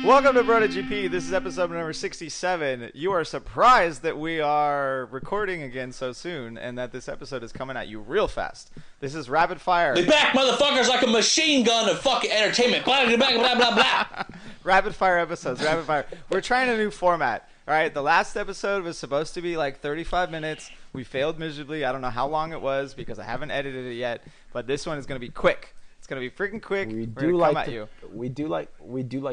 Welcome to BrotoGP. This is episode number 67. You are surprised that we are recording again so soon and that this episode is coming at you real fast. This is rapid fire. They back motherfuckers like a machine gun of fucking entertainment. Blah, blah, blah, blah, blah, blah. Rapid fire episodes, rapid fire. We're trying a new format. All right, the last episode was supposed to be like 35 minutes. We failed miserably. I don't know how long it was because I haven't edited it yet, but this one is going to be quick. It's gonna be freaking quick. We do like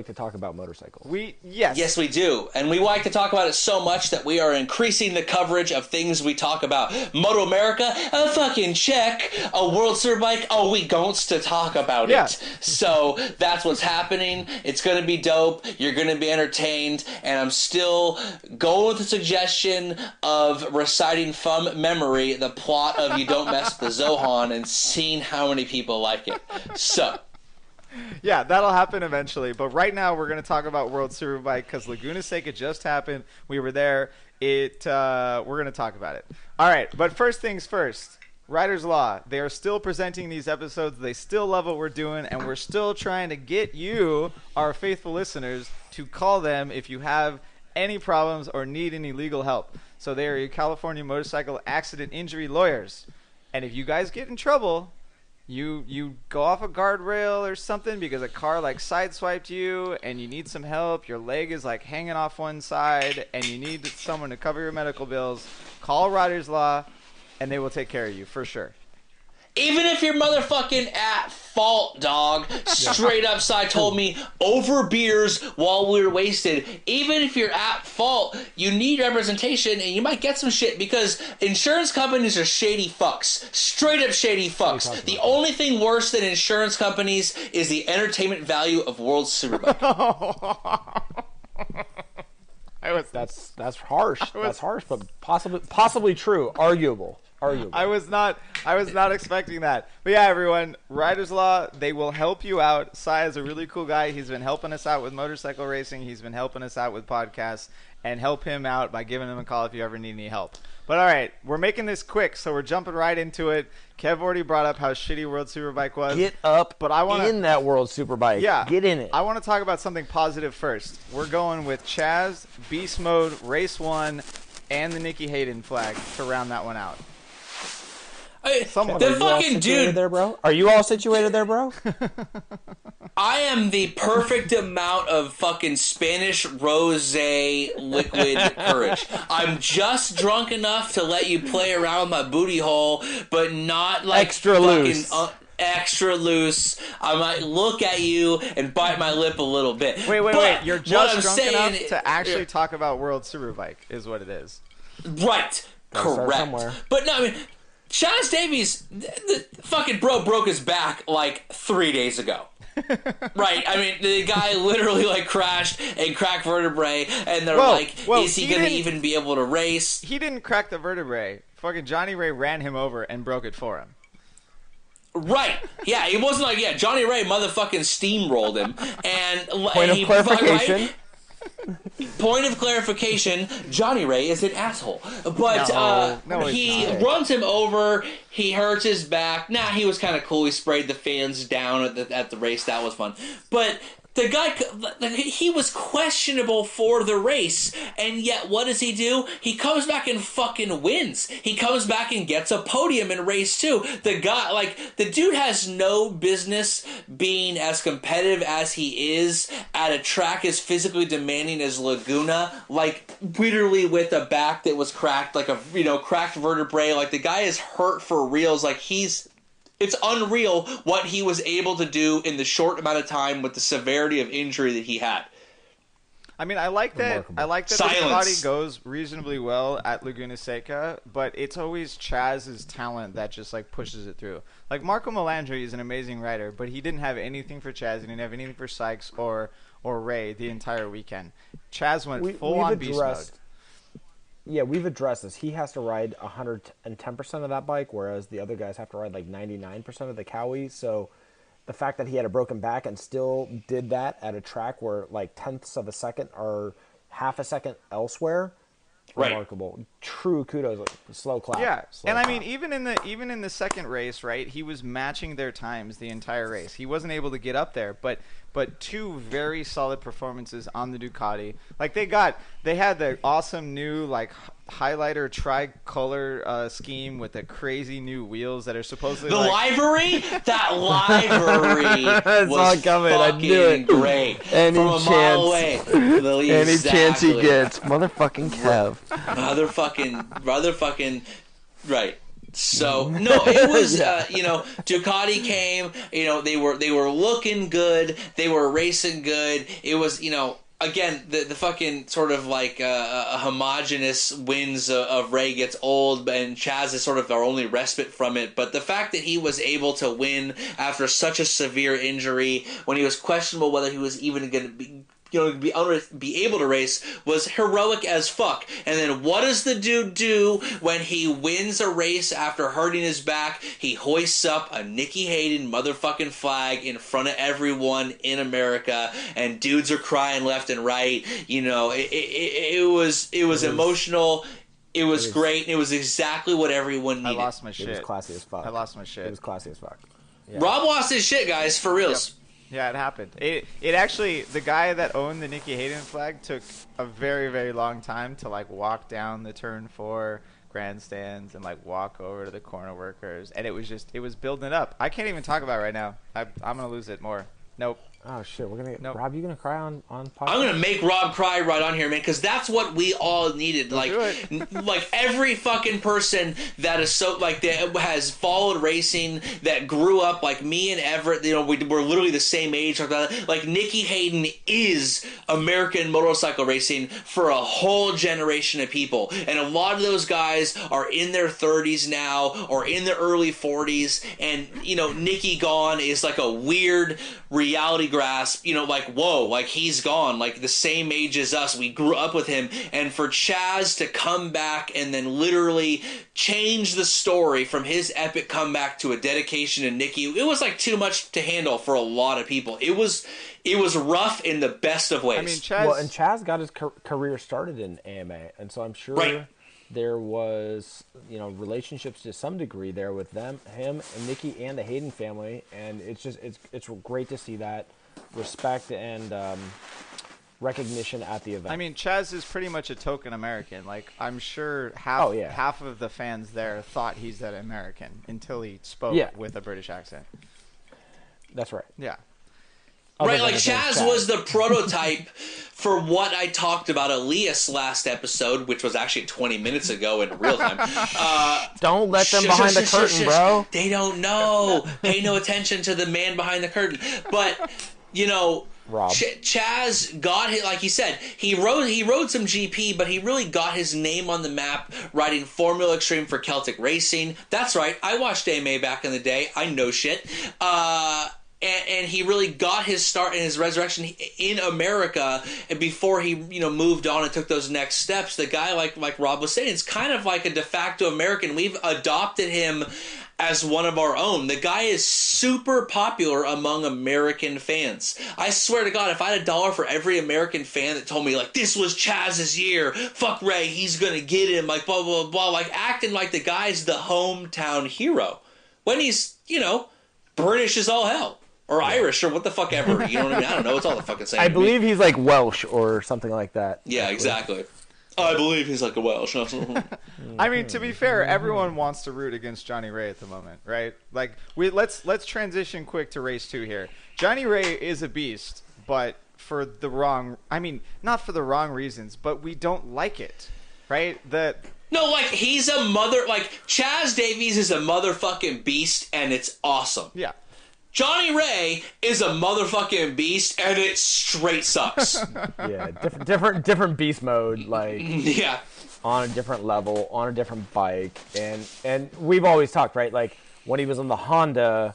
to talk about motorcycles. Yes, we do, and we like to talk about it so much that we are increasing the coverage of things we talk about. Moto America, a fucking check. A World Superbike, we gonts to talk about it. So that's what's happening. It's gonna be dope. You're gonna be entertained, and I'm still going with the suggestion of reciting from memory the plot of You Don't Mess with the Zohan and seeing how many people like it. So, yeah, that'll happen eventually. But right now, we're going to talk about World Superbike because Laguna Seca just happened. We were there. We're going to talk about it. All right, but first things first. Riders Law. They are still presenting these episodes. They still love what we're doing, and we're still trying to get you, our faithful listeners, to call them if you have any problems or need any legal help. So they are your California motorcycle accident injury lawyers. And if you guys get in trouble, you go off a guardrail or something because a car like sideswiped you and you need some help, your leg is like hanging off one side and you need someone to cover your medical bills, call Riders Law and they will take care of you for sure. Even if you're motherfucking at fault, dog, straight up side told me over beers while we were wasted. Even if you're at fault, you need representation and you might get some shit because insurance companies are shady fucks. Straight up shady fucks. The only thing worse than insurance companies is the entertainment value of World Superbike. That's harsh. That's harsh, but possibly true. Arguable. I was not expecting that. But yeah, everyone, Riders Law, they will help you out. Sai is a really cool guy. He's been helping us out with motorcycle racing. He's been helping us out with podcasts. And help him out by giving him a call if you ever need any help. But all right, we're making this quick, so we're jumping right into it. Kev already brought up how shitty World Superbike was. Get up in that World Superbike. Yeah. Get in it. I want to talk about something positive first. We're going with Chaz, Beast Mode, Race 1, and the Nikki Hayden flag to round that one out. The fucking dude there, bro. Are you all situated there, bro? I am the perfect amount of fucking Spanish rosé liquid courage. I'm just drunk enough to let you play around with my booty hole, but not like extra loose. Extra loose. I might look at you and bite my lip a little bit. Wait. You're just drunk enough to actually talk about World Superbike, is what it is. Right. Correct. But no, I mean, Chaz Davies, the fucking bro broke his back like 3 days ago. Right? I mean, the guy literally like crashed and cracked vertebrae, and they're is he going to even be able to race? He didn't crack the vertebrae. Fucking Johnny Ray ran him over and broke it for him. Right. Yeah, it wasn't like, Johnny Ray motherfucking steamrolled him. And Point of clarification. Right? Point of clarification, Johnny Ray is an asshole. But he runs him over, he hurts his back. He was kind of cool. He sprayed the fans down at the race. That was fun. But the guy, he was questionable for the race, and yet what does he do? He comes back and fucking wins. He comes back and gets a podium in race 2. The guy, the dude has no business being as competitive as he is at a track as physically demanding as Laguna, literally with a back that was cracked, cracked vertebrae. The guy is hurt for reals. It's unreal what he was able to do in the short amount of time with the severity of injury that he had. I mean, I like that. Remarkable. I like that Silence. the body goes reasonably well at Laguna Seca, but it's always Chaz's talent that just pushes it through. Marco Melandri is an amazing rider, but he didn't have anything for Chaz. He didn't have anything for Sykes or Ray the entire weekend. Chaz went full on beast mode. Yeah, we've addressed this. He has to ride 110% of that bike, whereas the other guys have to ride 99% of the Cowie. So the fact that he had a broken back and still did that at a track where tenths of a second or half a second elsewhere, remarkable. True kudos. Slow clap. Yeah, slow and clap. I mean, even in the second race, right? He was matching their times the entire race. He wasn't able to get up there, but but 2 very solid performances on the Ducati. Like they had the awesome new like highlighter tricolor scheme with the crazy new wheels that are supposedly the like... livery. That livery was fucking great. Any From a mile away. Any chance he gets, motherfucking Kev. Motherfucking right. So no, it was Ducati came. They were looking good. They were racing good. It was again the fucking sort of like a homogenous wins of Rea gets old, and Chaz is sort of our only respite from it. But the fact that he was able to win after such a severe injury, when he was questionable whether he was even going to be able to race, was heroic as fuck. And then what does the dude do when he wins a race after hurting his back? He hoists up a Nicky Hayden motherfucking flag in front of everyone in America, and dudes are crying left and right. It was emotional. It was great. It was exactly what everyone needed. I lost my shit. It was classy as fuck. I lost my shit. It was classy as fuck. Yeah. Rob lost his shit, guys, for reals. Yep. Yeah, it happened. It actually, the guy that owned the Nicky Hayden flag took a very, very long time to like walk down the turn 4 grandstands and like walk over to the corner workers, and it was building it up. I can't even talk about it right now. I'm gonna lose it more. Nope. Oh shit, we're gonna nope. Rob, you gonna cry on podcast? I'm gonna make Rob cry right on here, man, because that's what we all needed. Like every fucking person that is that has followed racing, that grew up like me and Everett. We're literally the same age. Like Nicky Hayden is American motorcycle racing for a whole generation of people, and a lot of those guys are in their 30s now or in their early 40s, and Nicky gone is like a weird reality grasp, like, whoa, like he's gone, like the same age as us, we grew up with him. And for Chaz to come back and then literally change the story from his epic comeback to a dedication to Nicky, it was like too much to handle for a lot of people. It was rough in the best of ways. I mean, Chaz got his career started in AMA, and so I'm sure there was relationships to some degree there with him and Nicky and the Hayden family, and it's great to see that respect and recognition at the event. I mean, Chaz is pretty much a token American. Like, I'm sure half of the fans there thought he's that American until he spoke with a British accent. That's right. Yeah. Right, like Chaz was the prototype for what I talked about Elias last episode, which was actually 20 minutes ago in real time. Don't let them behind the curtain, bro. They don't know. Pay no attention to the man behind the curtain. But, Rob. Chaz got his, like he said, he rode some GP, but he really got his name on the map riding Formula Extreme for Celtic Racing. That's right. I watched AMA back in the day. I know shit. And he really got his start and his resurrection in America, and before he moved on and took those next steps. The guy, like Rob was saying, is kind of like a de facto American. We've adopted him as one of our own. The guy is super popular among American fans. I swear to God, if I had $1 for every American fan that told me, like, this was Chaz's year, fuck Rea, he's gonna get him, like, blah, blah, blah, like, acting like the guy's the hometown hero. When he's, British as all hell. Or Irish, or what the fuck ever. You know what I mean? I don't know. It's all the fucking same. I believe he's like Welsh or something like that. Yeah, exactly. I believe he's like a Welsh. I mean, to be fair, everyone wants to root against Johnny Rea at the moment, right? Like, let's transition quick to race 2 here. Johnny Rea is a beast, but for the wrong... I mean, not for the wrong reasons, but we don't like it, right? No, like, he's a like, Chaz Davies is a motherfucking beast, and it's awesome. Yeah. Johnny Rea is a motherfucking beast, and it straight sucks. Yeah, different beast mode, like yeah, on a different level, on a different bike, and we've always talked, right? Like when he was on the Honda,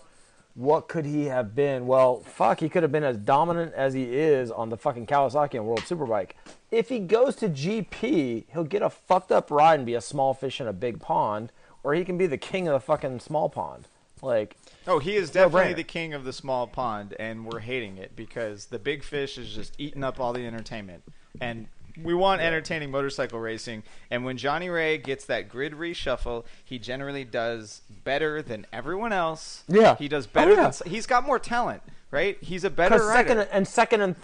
what could he have been? Well, fuck, he could have been as dominant as he is on the fucking Kawasaki and World Superbike. If he goes to GP, he'll get a fucked up ride and be a small fish in a big pond, or he can be the king of the fucking small pond. Like, oh, he is definitely the king of the small pond, and we're hating it because the big fish is just eating up all the entertainment. And we want entertaining motorcycle racing, and when Johnny Rea gets that grid reshuffle, he generally does better than everyone else. Yeah. He does better than... He's got more talent. right? He's a better rider. Second and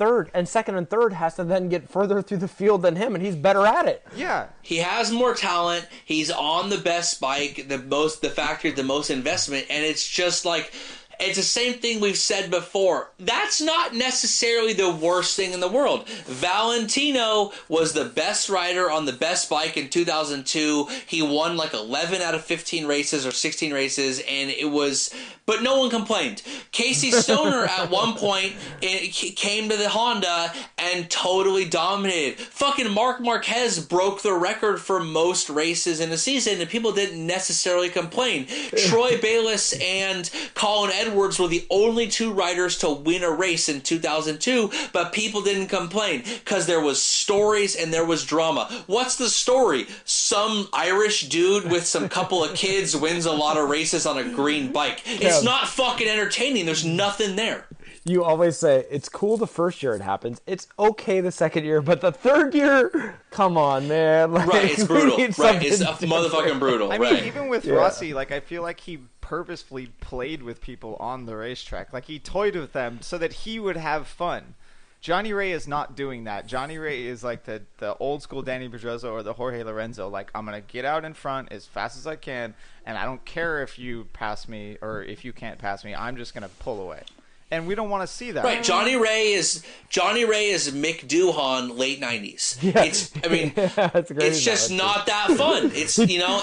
third has to then get further through the field than him, and he's better at it. Yeah. He has more talent. He's on the best bike, the factory, the most investment, and it's just like, it's the same thing we've said before. That's not necessarily the worst thing in the world. Valentino was the best rider on the best bike in 2002. He won like 11 out of 15 races or 16 races, and it was... But no one complained. Casey Stoner at one point came to the Honda and totally dominated. Fucking Marc Marquez broke the record for most races in a season, and people didn't necessarily complain. Troy Bayliss and Colin Edwards were the only two riders to win a race in 2002, but people didn't complain because there was stories and there was drama. What's the story? Some Irish dude with some couple of kids wins a lot of races on a green bike. It's not fucking entertaining. There's nothing there. You always say, it's cool the first year it happens. It's okay the second year, but the third year, come on, man. Like, right, it's brutal. Right, it's motherfucking brutal. I mean, even with Rossi, like, I feel like he purposefully played with people on the racetrack. Like, he toyed with them so that he would have fun. Johnny Rea is not doing that. Johnny Rea is like the old school Danny Pedrosa or the Jorge Lorenzo. Like, I'm going to get out in front as fast as I can, and I don't care if you pass me or if you can't pass me. I'm just going to pull away. And we don't want to see that. Right, Johnny Rea is Mick Doohan late 90s. Yeah. It's just not that fun. It's, you know,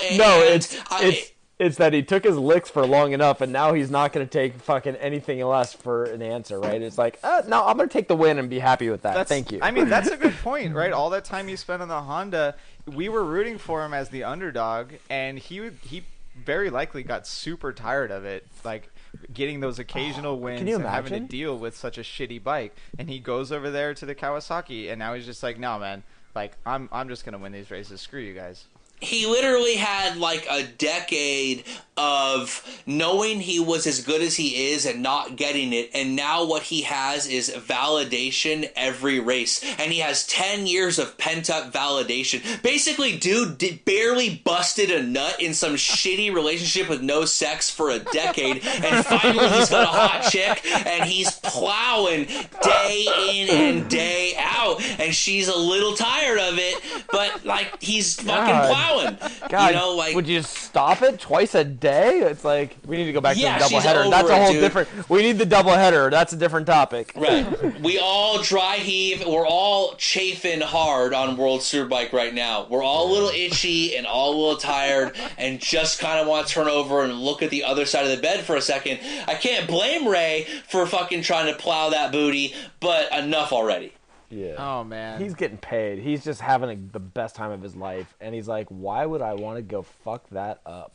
it's that he took his licks for long enough, and now he's not going to take fucking anything less for an answer, right? It's like, no, I'm going to take the win and be happy with that. Thank you. I mean, that's a good point, right? All that time he spent on the Honda, we were rooting for him as the underdog, and he very likely got super tired of it, like getting those occasional wins and having to deal with such a shitty bike. And he goes over there to the Kawasaki, and now he's just like, no, man, like I'm just going to win these races. Screw you guys. He literally had like a decade of knowing he was as good as he is and not getting it, and now what he has is validation every race, and he has 10 years of pent-up validation. Basically, dude barely busted a nut in some shitty relationship with no sex for a decade, and finally he's got a hot chick, and he's plowing day in and day out, and she's a little tired of it, but like he's fucking plowing. God, you know, like, would you stop it twice a day? It's like, we need to go back to the doubleheader. That's a whole different. We need the doubleheader. That's a different topic. Right. We all dry heave. We're all chafing hard on World Superbike right now. We're all a little itchy and all a little tired and just kind of want to turn over and look at the other side of the bed for a second. I can't blame Ray for fucking trying to plow that booty, but enough already. Yeah. Oh, man. He's getting paid. He's just having the best time of his life. And he's like, why would I want to go fuck that up?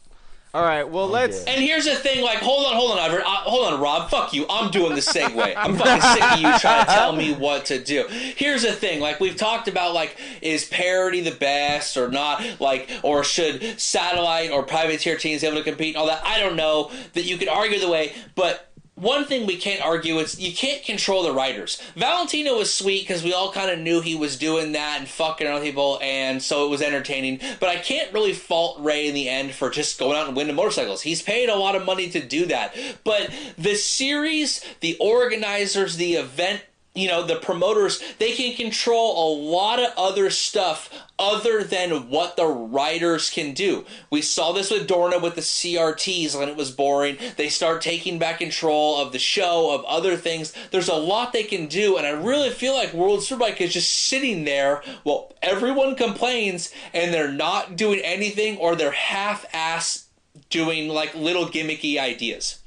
All right, well, let's... And here's the thing, like, hold on, Iver. Hold on, Rob. Fuck you. I'm doing the segue. I'm fucking sick of you trying to tell me what to do. Here's the thing, like, we've talked about, like, is parity the best or not? Like, or should satellite or privateer teams be able to compete and all that? I don't know that you could argue the way, but... One thing we can't argue is you can't control the riders. Valentino was sweet because we all kind of knew he was doing that and fucking other people, and so it was entertaining. But I can't really fault Ray in the end for just going out and winning motorcycles. He's paid a lot of money to do that. But the series, the organizers, the event, you know, the promoters, they can control a lot of other stuff other than what the riders can do. We saw this with Dorna with the CRTs when it was boring. They start taking back control of the show, of other things. There's a lot they can do, and I really feel like World Superbike is just sitting there while everyone complains, and they're not doing anything, or they're half-ass doing like little gimmicky ideas.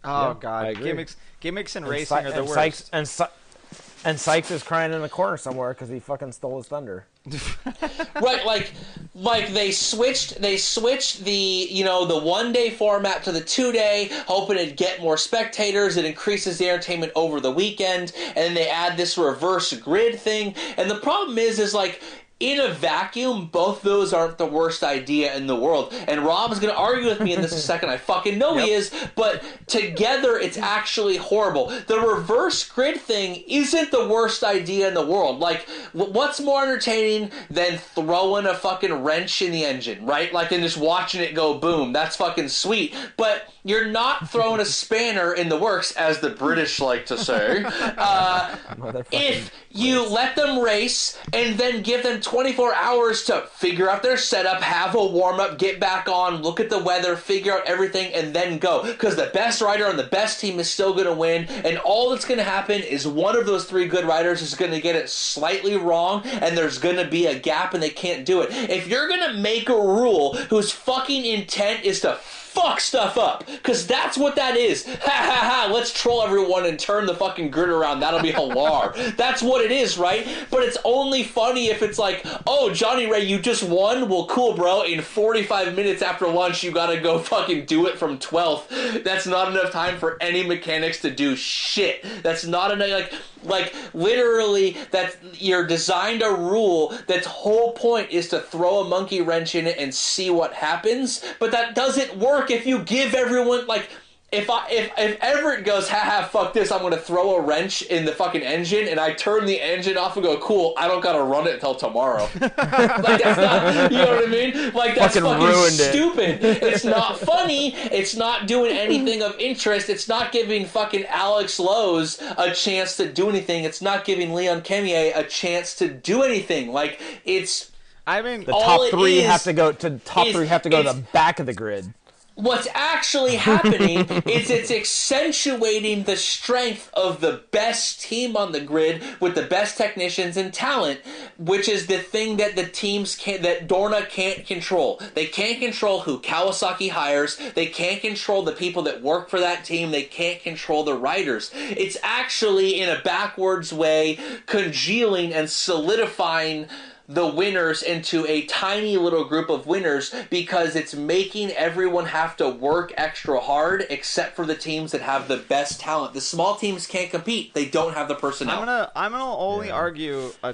Oh, yeah, God. Gimmicks in racing are the worst. And Sykes is crying in the corner somewhere because he fucking stole his thunder. Right, like they switched the, you know, the 1 day format to the 2 day, hoping it'd get more spectators. It increases the entertainment over the weekend, and then they add this reverse grid thing. And the problem is like, in a vacuum, both those aren't the worst idea in the world. And Rob's going to argue with me in this a second. I fucking know he is. But together, it's actually horrible. The reverse grid thing isn't the worst idea in the world. Like, what's more entertaining than throwing a fucking wrench in the engine, right? Like, and just watching it go boom. That's fucking sweet. But you're not throwing a spanner in the works, as the British like to say, if you let them race and then give them 24 hours to figure out their setup, have a warm-up, get back on, look at the weather, figure out everything, and then go. Because the best rider on the best team is still going to win, and all that's going to happen is one of those 3 good riders is going to get it slightly wrong, and there's going to be a gap and they can't do it. If you're going to make a rule whose fucking intent is to fuck stuff up, because that's what that is. Ha ha ha, let's troll everyone and turn the fucking grid around. That'll be hilar. That's what it is, right? But it's only funny if it's like, oh, Johnny Ray, you just won? Well, cool, bro. In 45 minutes after lunch, you gotta go fucking do it from 12th. That's not enough time for any mechanics to do shit. That's not enough, like literally, that you're designed a rule that's whole point is to throw a monkey wrench in it and see what happens, but that doesn't work if you give everyone, like, if Everett goes, haha, fuck this, I'm going to throw a wrench in the fucking engine, and I turn the engine off and go, cool, I don't got to run it until tomorrow. Like, that's not, you know what I mean? Like, that's fucking stupid. It's not funny. It's not doing anything of interest. It's not giving fucking Alex Lowe's a chance to do anything. It's not giving Leon Kemier a chance to do anything. Like, it's... I mean, the top three have to go to the back of the grid. What's actually happening is it's accentuating the strength of the best team on the grid with the best technicians and talent, which is the thing that the teams that Dorna can't control. They can't control who Kawasaki hires. They can't control the people that work for that team. They can't control the riders. It's actually, in a backwards way, congealing and solidifying the winners into a tiny little group of winners, because it's making everyone have to work extra hard except for the teams that have the best talent. The small teams can't compete. They don't have the personnel. I'm gonna only argue a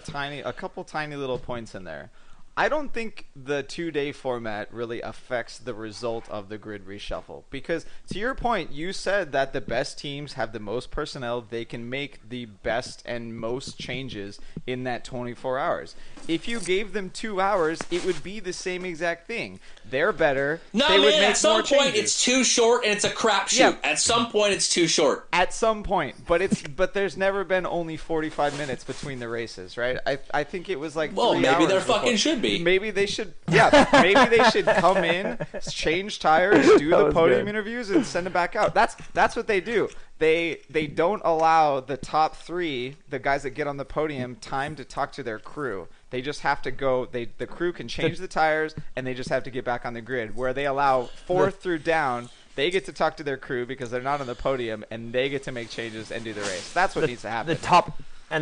couple tiny little points in there. I don't think the 2-day format really affects the result of the grid reshuffle, because to your point, you said that the best teams have the most personnel. They can make the best and most changes in that 24 hours. If you gave them 2 hours, it would be the same exact thing. They're better. No, they would make at some more point changes. it's too short and it's a crapshoot. Yeah. At some point it's too short. At some point, but there's never been only 45 minutes between the races, right? I think it was like 3 maybe hours there before. Fucking should be. Maybe they should. Yeah, maybe they should come in, change tires, do the podium interviews, and send them back out. That's what they do. They don't allow the top 3, the guys that get on the podium, time to talk to their crew. They just have to go. The crew can change the tires, and they just have to get back on the grid. Where they allow 4th through down, they get to talk to their crew because they're not on the podium, and they get to make changes and do the race. That's what needs to happen.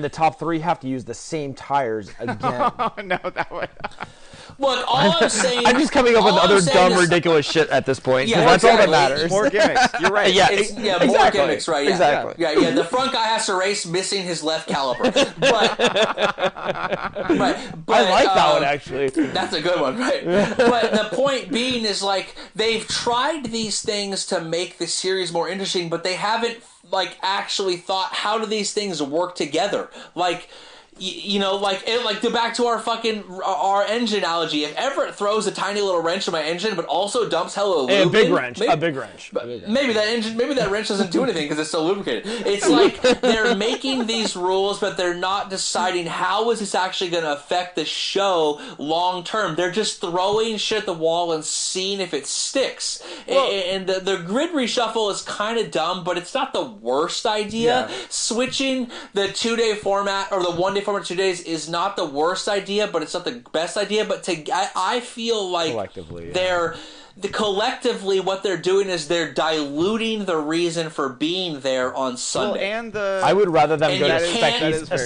The top 3 have to use the same tires again. No, that would. Look, all I'm saying... I'm just coming up with other dumb, ridiculous shit at this point. Yeah, that's all that matters. More gimmicks. You're right. More gimmicks, right? Yeah. Exactly. Yeah. The front guy has to race missing his left caliper. But I like that one, actually. That's a good one, right? But the point being is, like, they've tried these things to make the series more interesting, but they haven't, like, actually thought, how do these things work together? Like... You know, like go back to our engine analogy. If Everett throws a tiny little wrench in my engine, but also dumps hella lube, a big wrench. Maybe that wrench doesn't do anything because it's so lubricated. It's like they're making these rules, but they're not deciding how is this actually going to affect the show long term. They're just throwing shit at the wall and seeing if it sticks. Well, and the grid reshuffle is kind of dumb, but it's not the worst idea. Yeah. Switching the 2-day format or the 1-day format 2 days is not the worst idea, but it's not the best idea. But I feel like collectively what they're doing is they're diluting the reason for being there on Sunday. I would rather them go to a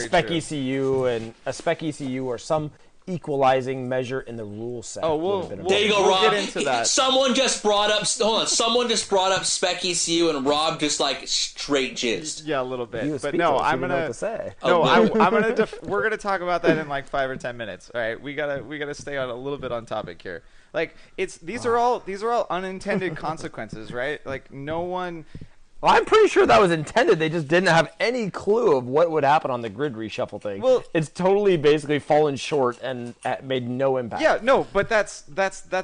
spec ECU or some equalizing measure in the rule set. There you go, Rob. Get into that. Someone just brought up Spec ECU, and Rob just like straight jizzed. Yeah, a little bit. But no, I'm gonna. To say. No, I'm gonna. We're gonna talk about that in like 5 or 10 minutes. All right, we gotta stay on a little bit on topic here. Like these are all unintended consequences, right? Like no one. Well, I'm pretty sure that was intended. They just didn't have any clue of what would happen on the grid reshuffle thing. Well, it's totally basically fallen short and made no impact. Yeah, no, but that's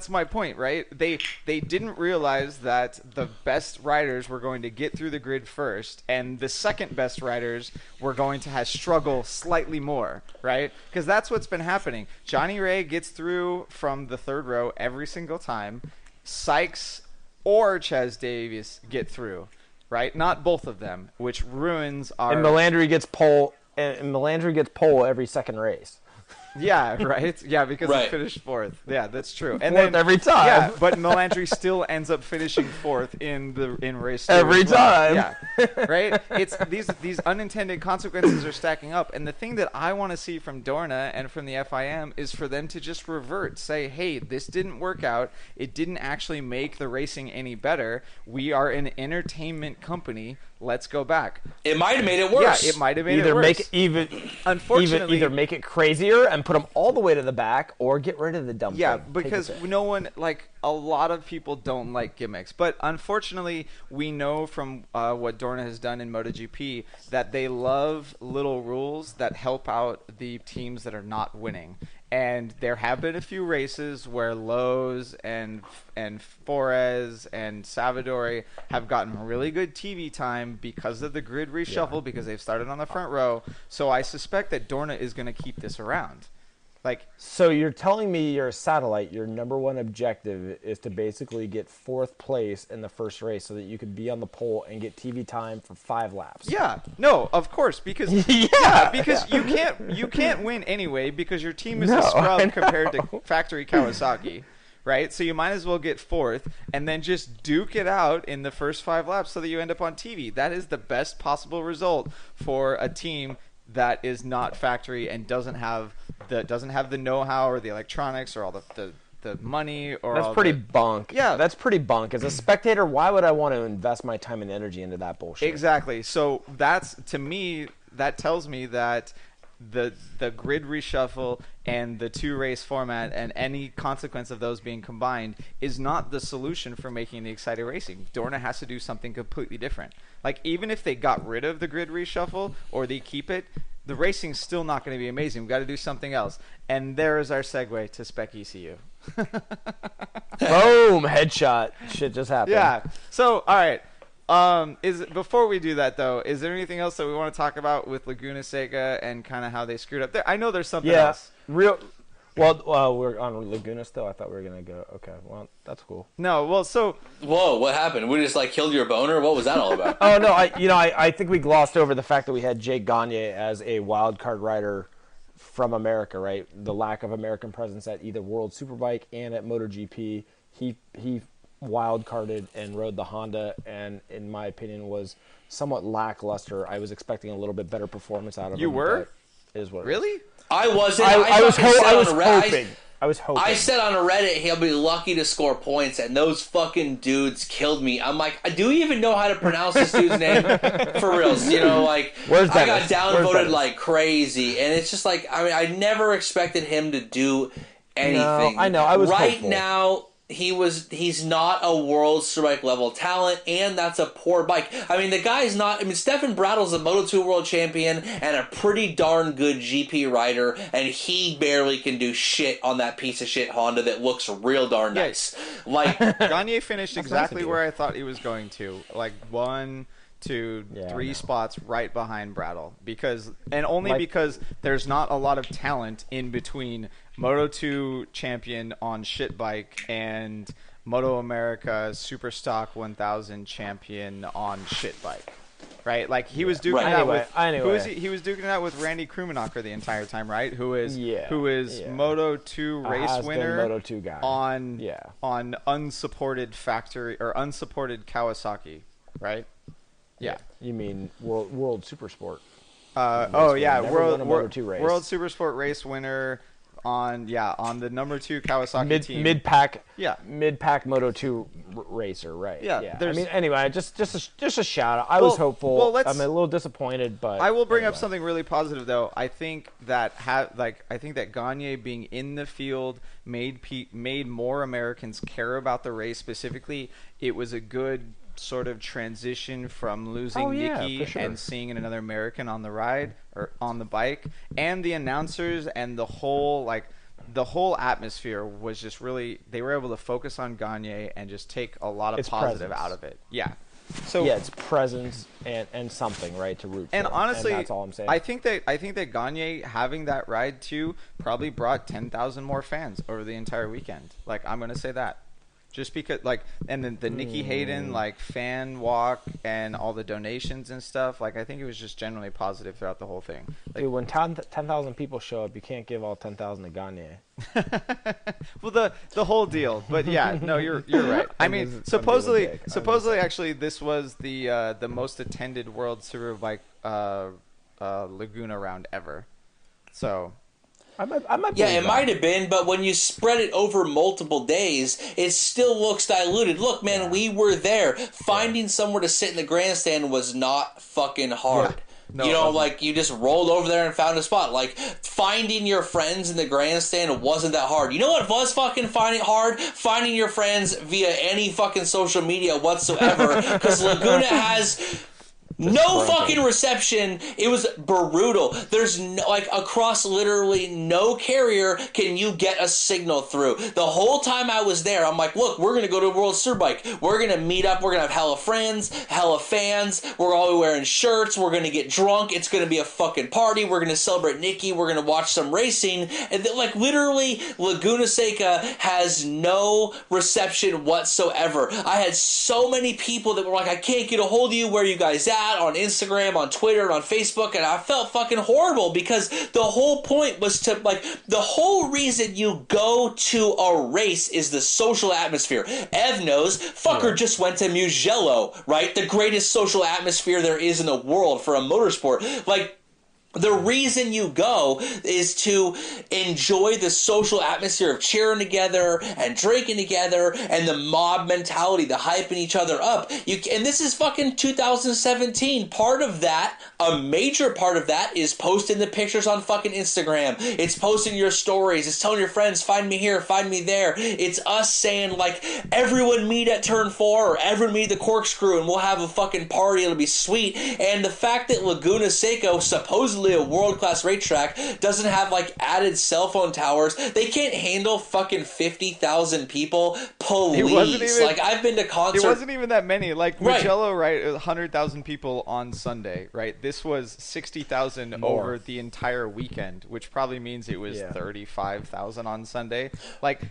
my point, right? They didn't realize that the best riders were going to get through the grid first, and the second best riders were going to struggle slightly more, right? Because that's what's been happening. Gagne Rea gets through from the third row every single time. Sykes or Chaz Davies get through. Right, not both of them, which ruins our. And Melandri gets pole. And Melandri gets pole every second race. Yeah, right. Yeah, because he finished fourth. Yeah, that's true. And fourth every time. Yeah, but Melandri still ends up finishing fourth in race 2 every time. Yeah, right. It's these unintended consequences are stacking up, and the thing that I want to see from Dorna and from the FIM is for them to just revert, say, hey, this didn't work out. It didn't actually make the racing any better. We are an entertainment company. Let's go back. It might have made it worse. Yeah, it might have made it worse. Unfortunately, either make it crazier and put them all the way to the back, or get rid of the dump. Yeah, because no one, like, a lot of people don't like gimmicks. But unfortunately, we know from what Dorna has done in MotoGP that they love little rules that help out the teams that are not winning. And there have been a few races where Lowe's and Forez and Savadori have gotten really good TV time because of the grid reshuffle, because they've started on the front row. So I suspect that Dorna is going to keep this around. So you're telling me you're a satellite, your number one objective is to basically get fourth place in the first race so that you could be on the pole and get TV time for 5 laps. Yeah. No, of course, because you can't win anyway because your team is a scrub compared to factory Kawasaki. Right? So you might as well get fourth and then just duke it out in the first 5 laps so that you end up on TV. That is the best possible result for a team that is not factory and doesn't have the know-how or the electronics or all the money or that's all pretty bunk. Yeah, that's pretty bunk. As a spectator, why would I want to invest my time and energy into that bullshit? Exactly. So that's, to me, that tells me that the grid reshuffle and the 2-race format and any consequence of those being combined is not the solution for making the exciting racing. Dorna has to do something completely different. Like, even if they got rid of the grid reshuffle or they keep it, the racing's still not going to be amazing. We've got to do something else. And there is our segue to Spec ECU. Boom! Headshot. Shit just happened. Yeah. So, all right. Before we do that, though, is there anything else that we want to talk about with Laguna Seca and kind of how they screwed up there? I know there's something else. Well, we're on Laguna still. I thought we were gonna go. Okay, well, that's cool. No, well, so whoa, what happened? We just like killed your boner? What was that all about? Oh no, I think we glossed over the fact that we had Jake Gagne as a wild card rider from America, right? The lack of American presence at either World Superbike and at MotoGP. He wild carded and rode the Honda, and in my opinion was somewhat lackluster. I was expecting a little bit better performance out of him. You were? Is what really? I wasn't. I was hoping. I said on a Reddit he'll be lucky to score points, and those fucking dudes killed me. I'm like, do you even know how to pronounce this dude's name? For reals, like, where's I got downvoted like crazy, and it's just like, I mean, I never expected him to do anything. No, I know. I was hopeful. Now. He's not a World Superbike level talent, and that's a poor bike. I mean, the guy's not. I mean, Stefan Bradl's a Moto2 world champion and a pretty darn good GP rider, and he barely can do shit on that piece of shit Honda that looks real darn nice. Like, Gagne finished exactly where I thought he was going to, like 1, 2, 3 spots right behind Bradl, because there's not a lot of talent in between Moto2 champion on shit bike and Moto America Super Stock 1000 champion on shit bike, right? Like, he was duking it out with he was duking it out with Randy Krummenacher the entire time, right? Who is Moto2 race winner Moto2 guy on unsupported factory or unsupported Kawasaki, right? Yeah. You mean World Supersport? World World Supersport race winner on the number 2 Kawasaki team. Mid-pack Moto 2 racer, right? Yeah. I mean, anyway, just a shout out. I was hopeful. I'm a little disappointed, but I will bring up something really positive though. I think that Gagne being in the field made more Americans care about the race specifically. It was a good sort of transition from losing Nikki and seeing another American on the ride or on the bike, and the announcers and the whole atmosphere was just really, they were able to focus on Gagne and just take a lot of positive out of it. Yeah. So it's presence and something, right, to root for. And honestly, and that's all I'm saying. I think that Gagne having that ride too probably brought 10,000 more fans over the entire weekend. Like, I'm going to say that. Just because, and then the Nikki Hayden, fan walk and all the donations and stuff, I think it was just generally positive throughout the whole thing. Dude, when 10,000 people show up, you can't give all 10,000 to Gagne. Well, the whole deal. But yeah, no, you're right. I mean, supposedly, actually, this was the most attended World Superbike Laguna round ever. So. I might it might have been, but when you spread it over multiple days, it still looks diluted. Look, man, we were there. Finding somewhere to sit in the grandstand was not fucking hard. Yeah. No, you just rolled over there and found a spot. Finding your friends in the grandstand wasn't that hard. You know what was fucking hard? Finding your friends via any fucking social media whatsoever, because Laguna has... no fucking reception. It was brutal. There's across literally no carrier can you get a signal through. The whole time I was there, I'm like, look, we're gonna go to World Superbike. We're gonna meet up. We're gonna have hella friends, hella fans. We're all wearing shirts. We're gonna get drunk. It's gonna be a fucking party. We're gonna celebrate Nikki. We're gonna watch some racing. And literally, Laguna Seca has no reception whatsoever. I had so many people that were like, I can't get a hold of you. Where are you guys at? On Instagram, on Twitter, on Facebook, and I felt fucking horrible because the whole point was to, the whole reason you go to a race is the social atmosphere. Ev knows, just went to Mugello, right? The greatest social atmosphere there is in the world for a motorsport. The reason you go is to enjoy the social atmosphere of cheering together and drinking together and the mob mentality, the hyping each other up. And this is fucking 2017. Part of that, a major part of that, is posting the pictures on fucking Instagram. It's posting your stories. It's telling your friends, find me here, find me there. It's us saying, everyone meet at turn 4 or everyone meet the corkscrew and we'll have a fucking party. It'll be sweet. And the fact that Laguna Seca supposedly a world-class racetrack doesn't have added cell phone towers. They can't handle fucking 50,000 people. Police. I've been to concerts. It wasn't even that many. Mugello, right? It was 100,000 people on Sunday, right? This was 60,000 over the entire weekend, which probably means it was 35,000 on Sunday.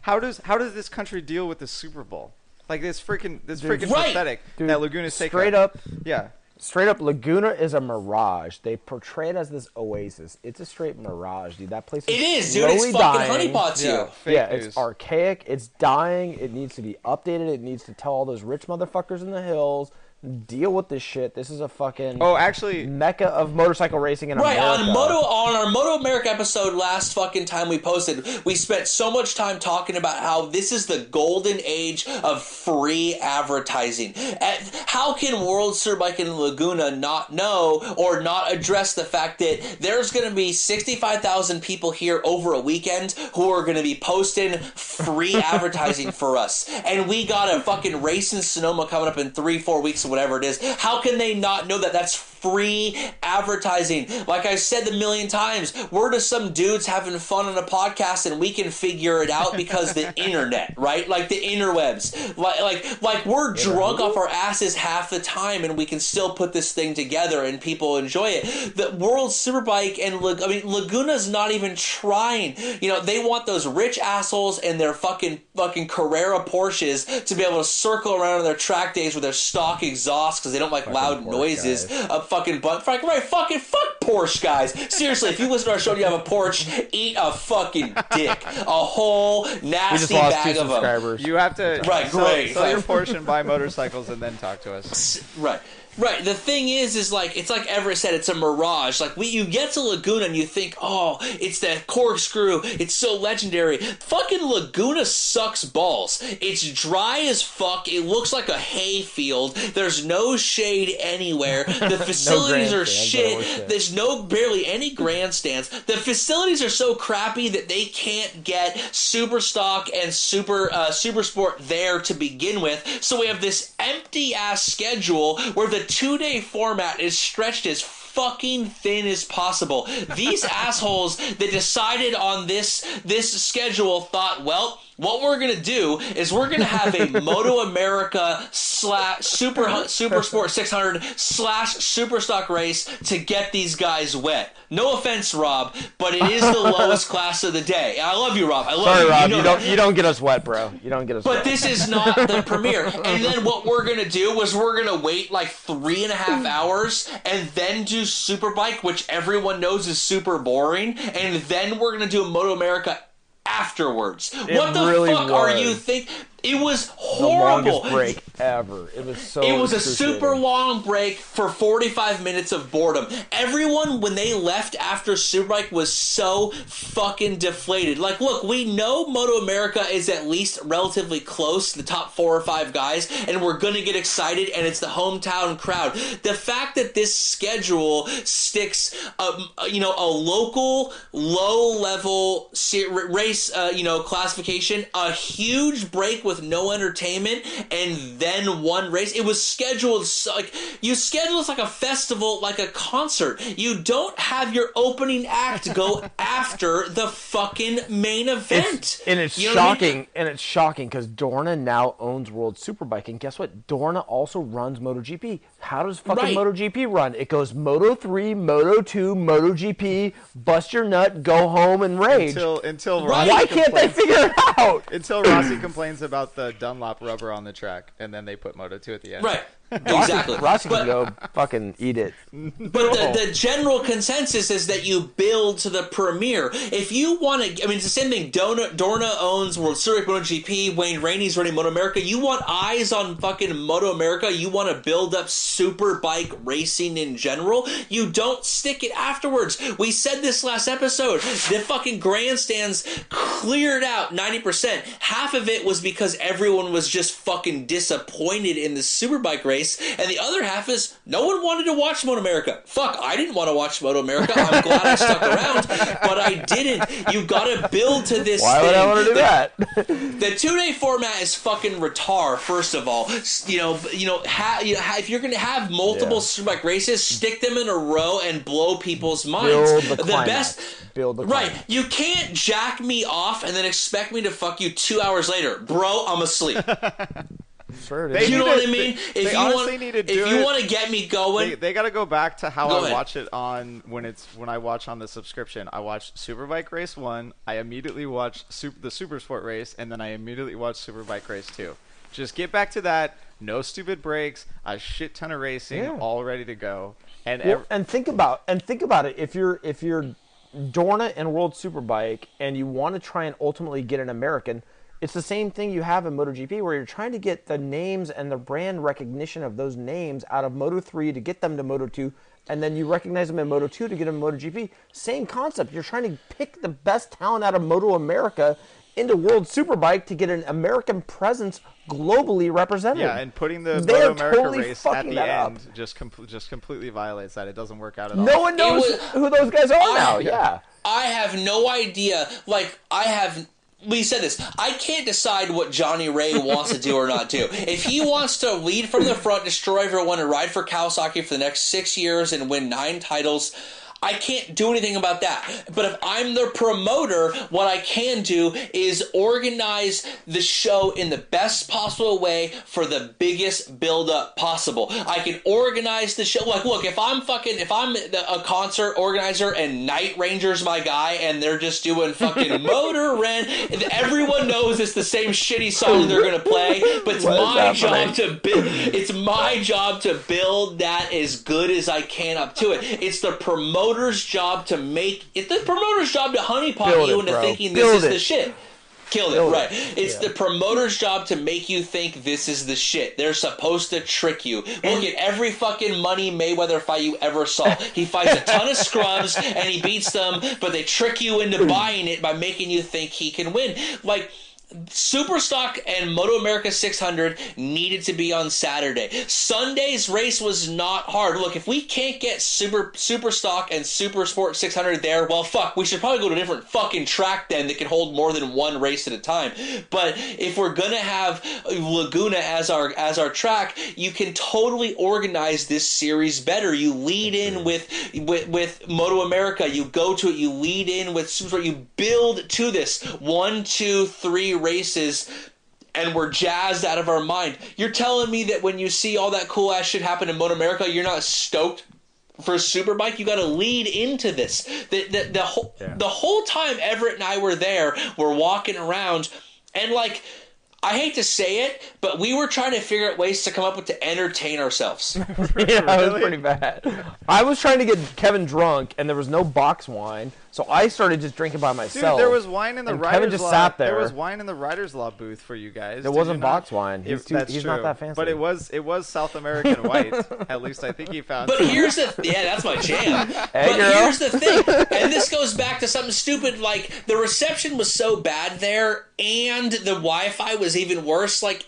How does this country deal with the Super Bowl? This freaking pathetic. Dude, that Laguna Seca. Straight up. Yeah. Straight up, Laguna is a mirage. They portray it as this oasis. It's a straight mirage, dude. That place is dude. It's fucking honeypots you. It's archaic. It's dying. It needs to be updated. It needs to tell all those rich motherfuckers in the hills, deal with this shit. This is a fucking mecca of motorcycle racing in America. On our Moto America episode last fucking time we posted, we spent so much time talking about how this is the golden age of free advertising. How can World Superbike in Laguna not know or not address the fact that there's going to be 65,000 people here over a weekend who are going to be posting free advertising for us, and we got a fucking race in Sonoma coming up in 3-4 weeks or whatever it is. How can they not know that that's free advertising? Like I said a million times, we're just some dudes having fun on a podcast and we can figure it out because the internet, right? The interwebs. Like we're drunk off our asses half the time and we can still put this thing together and people enjoy it. The World Superbike and Laguna's not even trying. They want those rich assholes and their fucking Carrera Porsches to be able to circle around on their track days with their stock exhaust because they don't like loud noises. Fuck Porsche, guys. Seriously, if you listen to our show and you have a Porsche, eat a fucking dick. A whole nasty bag of them. You have to sell your Porsche and buy motorcycles and then talk to us. Right. Right. The thing is like, it's like Everett said, it's a mirage. Like, you get to Laguna and you think, oh, it's that corkscrew. It's so legendary. Fucking Laguna sucks balls. It's dry as fuck. It looks like a hay field. There's no shade anywhere. The facilities are shit. There's barely any grandstands. The facilities are so crappy that they can't get Super Stock and Super Sport there to begin with. So we have this empty ass schedule where the 2-day format is stretched as fucking thin as possible. These assholes that decided on this schedule thought, well, what we're going to do is we're going to have a Moto America / Super Sport 600 / Super Stock race to get these guys wet. No offense, Rob, but it is the lowest class of the day. I love you, Rob. I love you. Sorry, Rob. You don't get us wet, bro. You don't get us wet. But this is not the premiere. And then what we're going to do is we're going to wait like 3.5 hours and then do Superbike, which everyone knows is super boring. And then we're going to do a Moto America afterwards. What the fuck are you thinking? It was horrible. The longest break ever. It was so. It was a super long break for 45 minutes of boredom. Everyone, when they left after Superbike, was so fucking deflated. Like, look, we know Moto America is at least relatively close to the top 4 or 5 guys, and we're gonna get excited, and it's the hometown crowd. The fact that this schedule sticks, a local low-level race, classification, a huge break with no entertainment, and then one race. It was scheduled like you schedule this like a festival, like a concert. You don't have your opening act go after the fucking main event. It's shocking. And it's shocking because Dorna now owns World Superbike, and guess what? Dorna also runs MotoGP. How does fucking MotoGP run? It goes Moto 3, Moto 2, MotoGP, bust your nut, go home and rage. Until why can't they figure it out? Until Rossi complains about the Dunlop rubber on the track, and then they put Moto 2 at the end. Right. Exactly. Rossi can go fucking eat it. But the general consensus is that you build to the premiere. If you want to, I mean, it's the same thing. Dorna owns World Series, MotoGP. Wayne Rainey's running Moto America. You want eyes on fucking Moto America. You want to build up superbike racing in general. You don't stick it afterwards. We said this last episode. The fucking grandstands cleared out 90%. Half of it was because everyone was just fucking disappointed in the superbike race. And the other half is no one wanted to watch Moto America. Fuck, I didn't want to watch Moto America. I'm glad I stuck around, but I didn't. You got to build to this Why thing. Would I want to do that? The 2-day format is fucking retard. First of all, if you're going to have multiple superbike races, stick them in a row and blow people's minds. Build the climax. Build the climax. Right. You can't jack me off and then expect me to fuck you 2 hours later, bro. I'm asleep. Sure, you know what I mean? If you want to get me going, they got to go back to how I watch it on when I watch on the subscription. I watch Superbike Race 1, I immediately watch the Supersport race, and then I immediately watch Superbike Race 2. Just get back to that. No stupid breaks. A shit ton of racing, all ready to go. And think about it. If you're Dorna and World Superbike, and you want to try and ultimately get an American. It's the same thing you have in MotoGP where you're trying to get the names and the brand recognition of those names out of Moto 3 to get them to Moto 2, and then you recognize them in Moto 2 to get them in MotoGP. Same concept. You're trying to pick the best talent out of Moto America into World Superbike to get an American presence globally represented. Yeah, and putting the Moto America race at the end just completely violates that. It doesn't work out at all. No one knows who those guys are now. Yeah. I have no idea. We said this. I can't decide what Johnny Rea wants to do or not do. If he wants to lead from the front, destroy everyone, and ride for Kawasaki for the next 6 years and win 9 titles, I can't do anything about that. But if I'm the promoter, what I can do is organize the show in the best possible way for the biggest build-up possible. I can organize the show. Like, look, if I'm a concert organizer and Night Ranger's my guy and they're just doing fucking Motor Ren, everyone knows it's the same shitty song they're going to play, but it's my job to build that as good as I can up to it. It's the promoter promoter's job to honeypot you into thinking this is the shit. Killed it, right. It's the promoter's job to make you think this is the shit. They're supposed to trick you. Look at every fucking Money Mayweather fight you ever saw. He fights a ton of scrubs, and he beats them, but they trick you into buying it by making you think he can win. Like, Superstock and Moto America 600 needed to be on Saturday. Sunday's race was not hard. Look, if we can't get Superstock and Super Sport 600 there, well, fuck, we should probably go to a different fucking track then that can hold more than one race at a time. But if we're gonna have Laguna as our track, you can totally organize this series better. You lead in with Moto America. You go to it. You lead in with Super Sport. You build to this 1, 2, 3 races, and we're jazzed out of our mind. You're telling me that when you see all that cool ass shit happen in Moto America, you're not stoked for Superbike? You got to lead into this. The whole time Everett and I were there, we're walking around, and like, I hate to say it, but we were trying to figure out ways to come up with to entertain ourselves. Yeah, it was pretty bad. I was trying to get Kevin drunk, and there was no box wine, so I started just drinking by myself. Dude, there was wine in the writers' Kevin just law. sat there. There was wine in the writers' law booth for you guys. There wasn't box wine. He's not that fancy. But it was South American white. At least I think he found. But here's that's my jam. Hey, but girl. Here's the thing, and this goes back to something stupid. Like, the reception was so bad there, and the Wi-Fi was even worse. Like,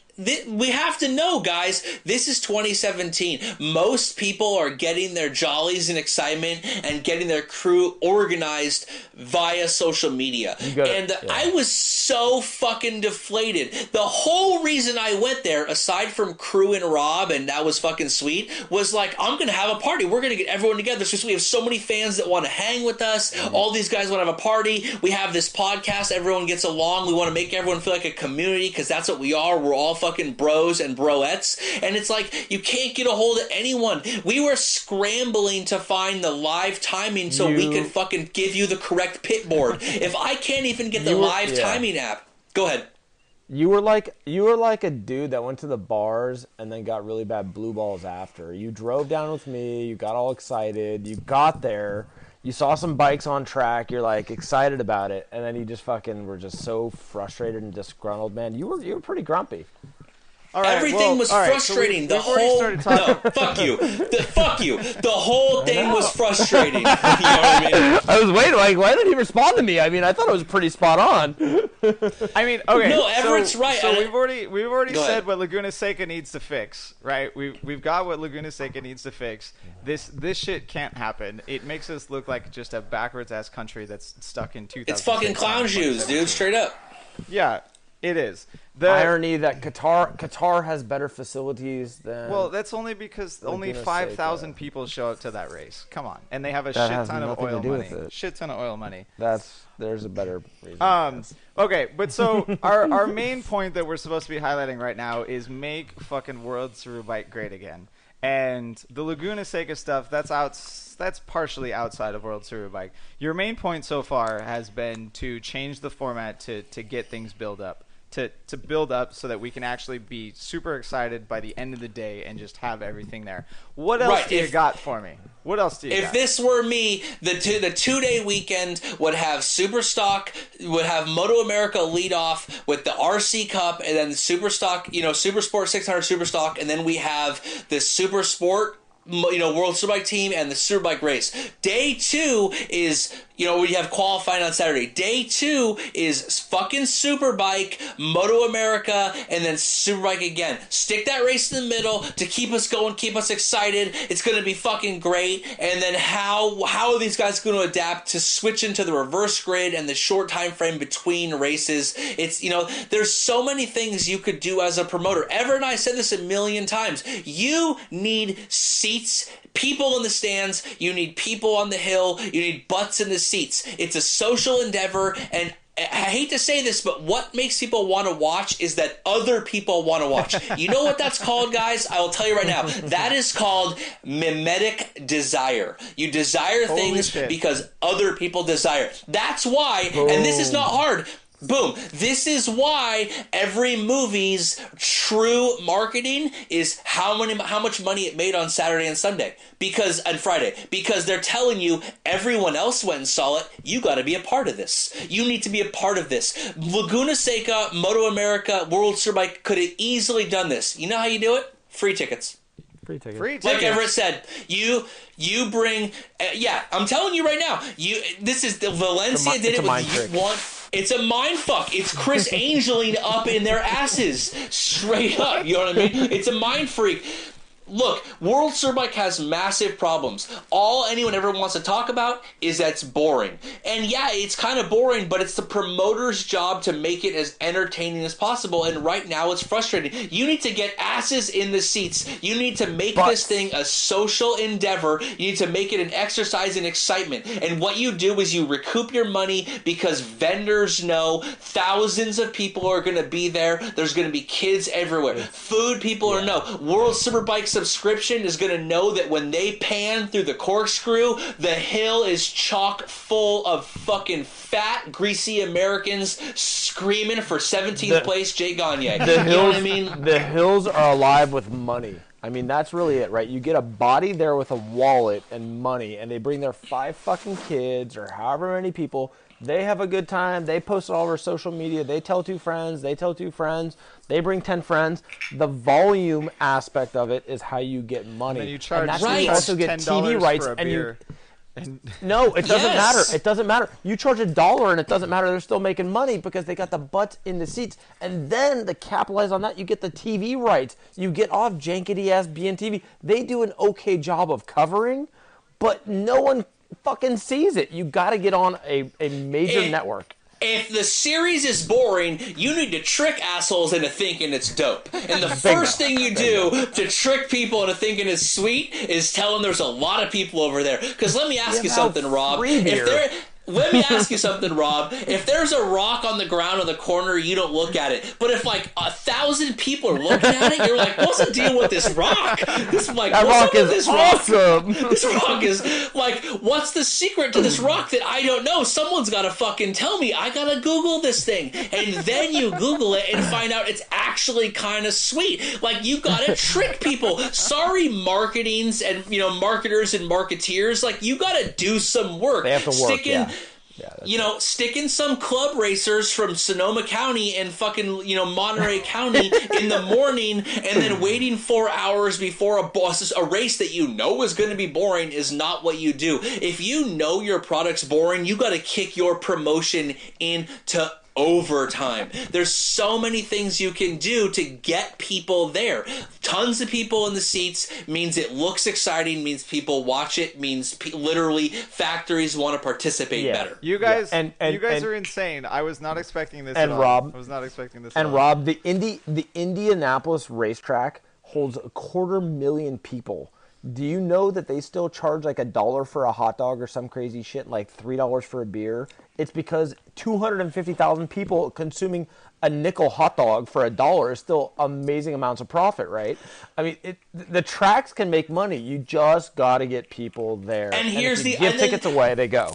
we have to know, guys, this is 2017. Most people are getting their jollies and excitement and getting their crew organized via social media. I was so fucking deflated. The whole reason I went there, aside from crew and Rob, and that was fucking sweet, was like, I'm going to have a party. We're going to get everyone together. So we have so many fans that want to hang with us. All these guys want to have a party. We have this podcast. Everyone gets along. We want to make everyone feel like a community, because that's what we are. We're all fucking bros and broettes, and it's like, you can't get a hold of anyone. We were scrambling to find the live timing so we could fucking give you the correct pit board. If I can't even get the live timing app, go ahead. You were like a dude that went to the bars and then got really bad blue balls after. You drove down with me, you got all excited, you got there, you saw some bikes on track, you're like excited about it, and then you just fucking were just so frustrated and disgruntled, man. You were pretty grumpy. All right, everything was frustrating. So fuck you. Fuck you. The whole thing was frustrating. You know what I mean? I was waiting, like, why didn't he respond to me? I mean, I thought it was pretty spot on. I mean, okay. No, Everett's right. So we've already said what Laguna Seca needs to fix, right? We've got what Laguna Seca needs to fix. This shit can't happen. It makes us look like just a backwards ass country that's stuck in 2000. It's fucking clown shoes, dude. Straight up. Yeah, it is. The irony that Qatar has better facilities than. Well, that's only because only 5,000 people show up to that race. Come on, and they have a shit ton of oil money. Shit ton of oil money. There's a better reason. Okay, but so our main point that we're supposed to be highlighting right now is make fucking World Superbike great again. And the Laguna Seca stuff, that's partially outside of World Superbike. Your main point so far has been to change the format to get things build up. To build up so that we can actually be super excited by the end of the day and just have everything there. What else do you got for me? What else do you got? If this were me, the 2-day weekend would have Superstock, would have Moto America lead off with the RC Cup, and then the Superstock, Super Sport 600 Superstock, and then we have the Super Sport, World Superbike team and the Superbike race. Day 2 is, we have qualifying on Saturday. Day 2 is fucking Superbike, Moto America, and then Superbike again. Stick that race in the middle to keep us going, keep us excited. It's going to be fucking great. And then how are these guys going to adapt to switch into the reverse grid and the short time frame between races? It's, there's so many things you could do as a promoter. Everett and I said this a million times. You need seats, people in the stands, you need people on the hill, you need butts in the seats. It's a social endeavor, and I hate to say this, but what makes people want to watch is that other people want to watch. You know what that's called, guys? I will tell you right now. That is called mimetic desire. You desire things because other people desire. That's why, and this is not hard, Boom. This is why every movie's true marketing is how much money it made on Saturday and Sunday and Friday. Because they're telling you everyone else went and saw it. You got to be a part of this. You need to be a part of this. Laguna Seca, Moto America, World Superbike could have easily done this. You know how you do it? Free tickets. Free tickets. Like Everett said, you bring. I'm telling you right now. This is Valencia did it with one. It's a mind fuck. It's Chris Angeling up in their asses. Straight up. You know what I mean? It's a mind freak. Look, World Superbike has massive problems. All anyone ever wants to talk about is that it's boring. And yeah, it's kind of boring, but it's the promoter's job to make it as entertaining as possible. And right now it's frustrating. You need to get asses in the seats. You need to make this thing a social endeavor. You need to make it an exercise in excitement. And what you do is you recoup your money because vendors know thousands of people are going to be there. There's going to be kids everywhere. Food people are know. World Superbike subscription is going to know that when they pan through the corkscrew, the hill is chock full of fucking fat, greasy Americans screaming for 17th place Jay Gagne. You know what I mean? The hills are alive with money. I mean, that's really it, right? You get a body there with a wallet and money, and they bring their 5 fucking kids or however many people. They have a good time. They post it all over social media. They tell 2 friends. They tell 2 friends. They bring 10 friends. The volume aspect of it is how you get money. And then you charge, you also get TV rights. For a beer. No, it doesn't matter. It doesn't matter. You charge $1 and it doesn't matter. They're still making money because they got the butts in the seats. And then to capitalize on that, you get the TV rights. You get off jankety-ass BNTV. They do an okay job of covering, but no one fucking sees it. You got to get on a major network. If the series is boring, you need to trick assholes into thinking it's dope. And the first thing you do to trick people into thinking it's sweet is tell them there's a lot of people over there. Because let me ask you something, Rob. Let me ask you something, Rob. If there's a rock on the ground in the corner, you don't look at it. But if like 1,000 people are looking at it, you're like, "What's the deal with this rock? That rock is awesome. This rock is like, what's the secret to this rock that I don't know? Someone's got to fucking tell me. I gotta Google this thing, and then you Google it and find out it's actually kind of sweet. Like you gotta trick people. Sorry, marketers and marketeers. Like you gotta do some work. They have to work. Sticking some club racers from Sonoma County and fucking, Monterey County in the morning and then waiting 4 hours before a race that you know is going to be boring is not what you do. If you know your product's boring, you got to kick your promotion into overtime. There's so many things you can do to get people there. Tons of people in the seats means it looks exciting, means people watch it, means literally factories want to participate better. You guys, you guys are insane. I was not expecting this. And Rob, I was not expecting this. And Rob, the Indianapolis racetrack holds 250,000 people. Do you know that they still charge like $1 for a hot dog or some crazy shit, like $3 for a beer? It's because 250,000 people consuming a nickel hot dog for $1 is still amazing amounts of profit, right? I mean, the tracks can make money. You just got to get people there. And here's if you give tickets away, they go.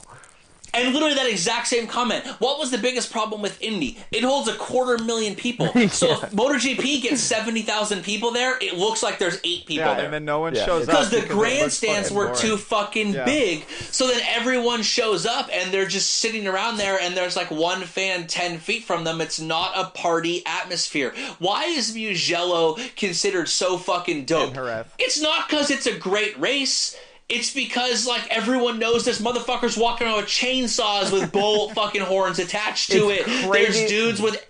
And literally that exact same comment. What was the biggest problem with Indy? It holds 250,000 people. So if MotoGP gets 70,000 people there, it looks like there's 8 people there. And then no one shows up. Because the grandstands were too fucking big. So then everyone shows up and they're just sitting around there and there's like one fan 10 feet from them. It's not a party atmosphere. Why is Mugello considered so fucking dope? It's not because it's a great race. It's because, like, everyone knows this motherfucker's walking around with chainsaws with bull fucking horns attached to it. Crazy. There's dudes with...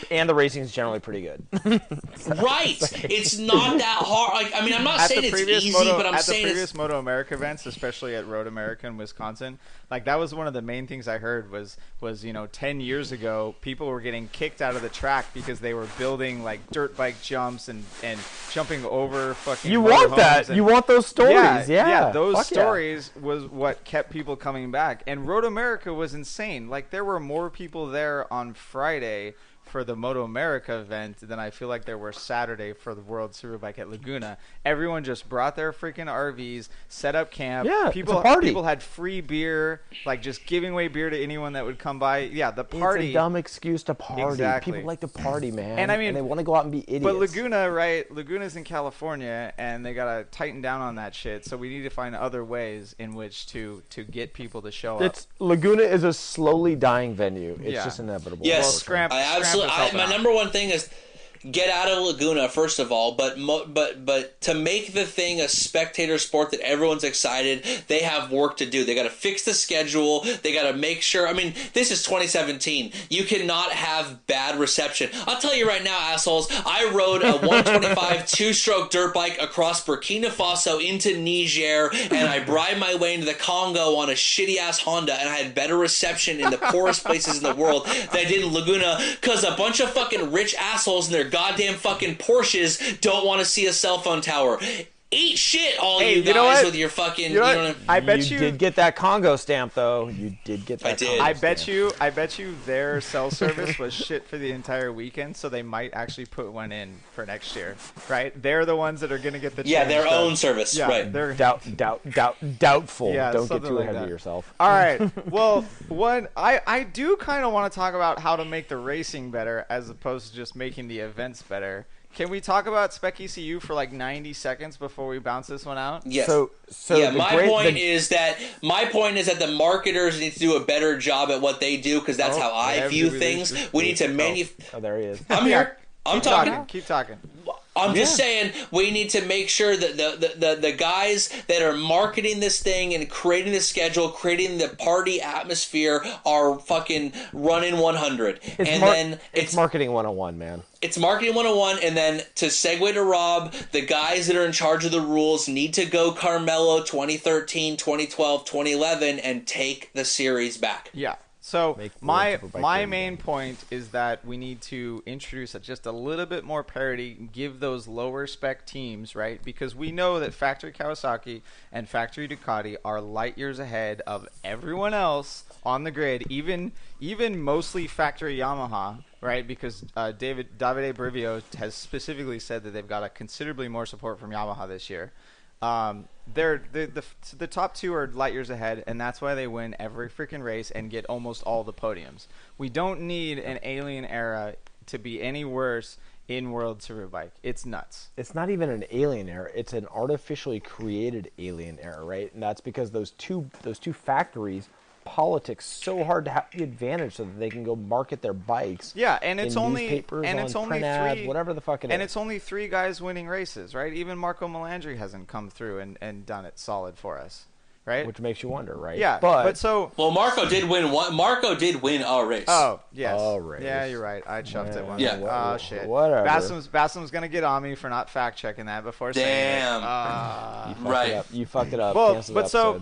And the racing's generally pretty good. Right. It's not that hard. Like, I mean, I'm not saying it's easy, but I'm saying at the previous Moto America events, especially at Road America in Wisconsin, like, that was one of the main things I heard was 10 years ago, people were getting kicked out of the track because they were building, like, dirt bike jumps and jumping over fucking You want that. You want those stories. Yeah, those stories was what kept people coming back. And Road America was insane. Like, there were more people there on Friday for the the Moto America event than I feel like there were Saturday for the World Superbike at Laguna. Everyone just brought their freaking RVs, set up camp. Yeah, people, it's a party. People had free beer, like just giving away beer to anyone that would come by. Yeah, the party. It's a dumb excuse to party. Exactly. People like to party, man. And I mean, they want to go out and be idiots. But Laguna, right? Laguna's in California, and they gotta tighten down on that shit. So we need to find other ways in which to get people to show up. Laguna is a slowly dying venue. It's just inevitable. Yes, well, I absolutely. My number one thing is get out of Laguna first of all, but to make the thing a spectator sport that everyone's excited, they have work to do. They got to fix the schedule. They got to make sure. I mean, this is 2017. You cannot have bad reception. I'll tell you right now, assholes. I rode a 125 two-stroke dirt bike across Burkina Faso into Niger, and I bribed my way into the Congo on a shitty-ass Honda, and I had better reception in the poorest places in the world than I did in Laguna because a bunch of fucking rich assholes in their goddamn fucking Porsches don't want to see a cell phone tower. Eat shit, all you guys with your fucking. You know what I bet you did get that Congo stamp though. You did get that. I did. I bet you their cell service was shit for the entire weekend, so they might actually put one in for next year, right? They're the ones that are going to get the their own service, right? They're doubtful. Yeah, don't get too like ahead that. of yourself. All right. Well, I do kind of want to talk about how to make the racing better as opposed to just making the events better. Can we talk about Spec ECU for like 90 seconds before we bounce this one out? Yes. So yeah, my point is that the marketers need to do a better job at what they do because that's how I view things. We need to Oh, there he is. I'm here. I'm talking. Keep talking. I'm just saying we need to make sure that the guys that are marketing this thing and creating the schedule, creating the party atmosphere are fucking running 100. It's marketing 101, man. It's marketing 101, and then to segue to Rob, the guys that are in charge of the rules need to go Carmelo 2013, 2012, 2011 and take the series back. Yeah. So my main point is that we need to introduce just a little bit more parity, give those lower spec teams, right? Because we know that Factory Kawasaki and Factory Ducati are light years ahead of everyone else on the grid, even mostly Factory Yamaha, right? Because Davide Brivio has specifically said that they've got a considerably more support from Yamaha this year. The top two are light years ahead, and that's why they win every freaking race and get almost all the podiums. We don't need an alien era to be any worse in World Superbike. It's nuts. It's not even an alien era. It's an artificially created alien era, right? And that's because those two factories politics so hard to have the advantage so that they can go market their bikes. Yeah, and it's only newspapers, and on it's only print ads, three, whatever the fuck it and is. it's only 3 guys winning races, right? Even Marco Melandri hasn't come through and done it solid for us, right? Which makes you wonder, right? Yeah, but so Marco did win one. Marco did win a race. Oh yes, a race. Yeah, you're right. I chuffed it once. Yeah. Oh shit. Whatever. Bassam's gonna get on me for not fact checking that before saying it. Right. You fucked it up. Well, Cancel but the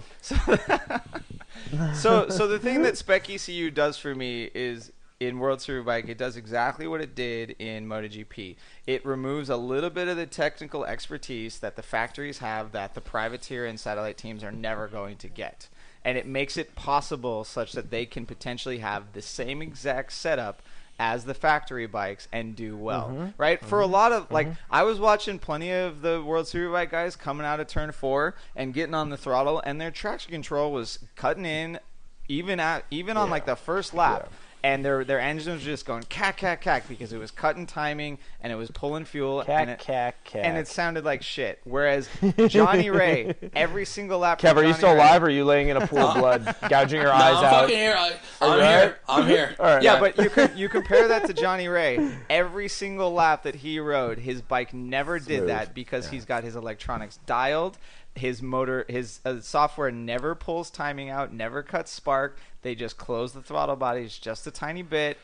so the thing that Spec ECU does for me is in World Superbike, it does exactly what it did in MotoGP. It removes a little bit of the technical expertise that the factories have that the privateer and satellite teams are never going to get. And it makes it possible such that they can potentially have the same exact setup as the factory bikes and do well, right? For a lot of, I was watching plenty of the World Superbike guys coming out of turn 4 and getting on the throttle, and their traction control was cutting in even on like the first lap. Yeah. And their engine was just going cack, cack, cack because it was cutting timing and it was pulling fuel. And it sounded like shit. Whereas Johnny Ray, every single lap. Kev, are you still alive or are you laying in a pool of blood, gouging your eyes I'm out? fucking here. I'm here. All right, yeah, but you compare that to Johnny Ray. Every single lap that he rode, his bike never did that because he's got his electronics dialed. His motor, his software never pulls timing out, never cuts spark. They just close the throttle bodies just a tiny bit,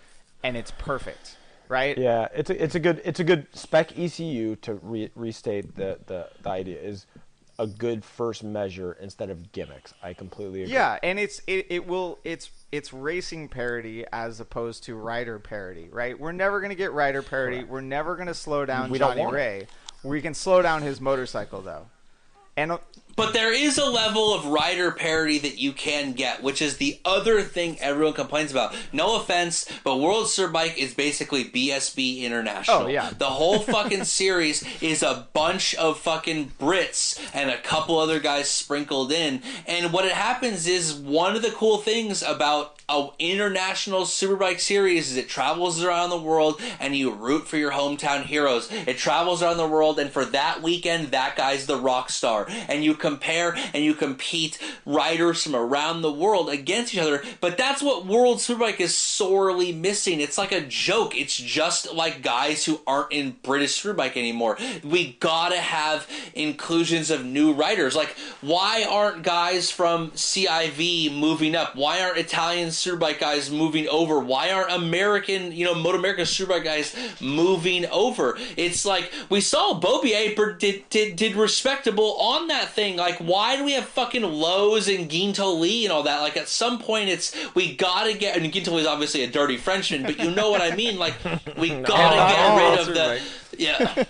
and it's perfect, right? Yeah, it's a good spec ECU to restate the idea is a good first measure instead of gimmicks. I completely agree. Yeah, and it's racing parity as opposed to rider parity, right? We're never going to get rider parity. Correct. We're never going to slow down Johnny Ray. We can slow down his motorcycle though. And But there is a level of rider parity that you can get, which is the other thing everyone complains about. No offense, but World Superbike is basically BSB International. Oh, yeah. The whole fucking series is a bunch of fucking Brits and a couple other guys sprinkled in. And what it happens is one of the cool things about an international Superbike series is it travels around the world and you root for your hometown heroes. It travels around the world, and for that weekend, that guy's the rock star. And you compare and you compete riders from around the world against each other. But that's what World Superbike is sorely missing. It's like a joke. It's just like guys who aren't in British Superbike anymore. We gotta have inclusions of new riders. Like, why aren't guys from CIV moving up? Why aren't Italian Superbike guys moving over? Why aren't American, Moto America Superbike guys moving over? It's like, we saw Bobier did respectable on that thing. Like, why do we have fucking Lowe's and Ginto Lee and all that? Like, at some point, we gotta get, and Ginto Lee is obviously a dirty Frenchman, but you know what I mean? Like, we gotta get rid of the, yeah.